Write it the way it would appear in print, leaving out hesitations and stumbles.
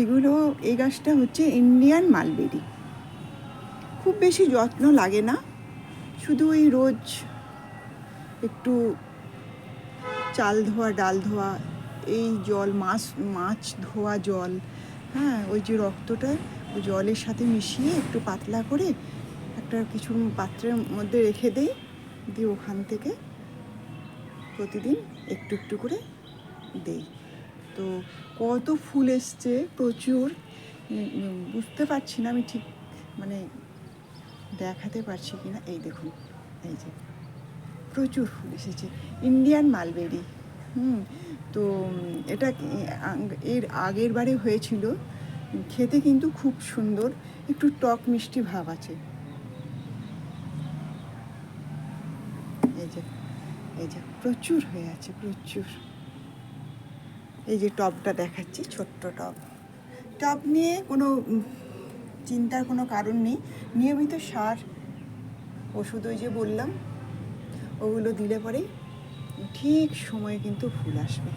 এগুলো, এই গাছটা হচ্ছে ইন্ডিয়ান মালবেরি। খুব বেশি যত্ন লাগে না, শুধু ওই রোজ একটু চাল ধোয়া, ডাল ধোয়া, এই জল, মাছ ধোয়া জল, হ্যাঁ, ওই যে রক্তটা ওই জলের সাথে মিশিয়ে একটু পাতলা করে একটা কিছু পাত্রের মধ্যে রেখে দেই, দিয়ে ওখান থেকে প্রতিদিন একটু একটু করে দেই। তো কত ফুল এসছে, প্রচুর। বুঝতে পারছি না আমি ঠিক, মানে দেখাতে পারছি কি না। এই দেখুন, এই যে প্রচুর ফুল এসেছে, ইন্ডিয়ান মালবেরি। তো এটা এর আগের বারে হয়েছিল, খেতে কিন্তু খুব সুন্দর, একটু টক মিষ্টি ভাব আছে। এই যে, এই যে প্রচুর হয়ে আছে, প্রচুর। এই যে টবটা দেখাচ্ছি, ছোট্ট টব। টব নিয়ে কোনো চিন্তার কোনো কারণ নেই। নিয়মিত সার, ওষুধ ওই যে বললাম, ওগুলো দিলে পরেই ঠিক সময়ে কিন্তু ফুল আসবে।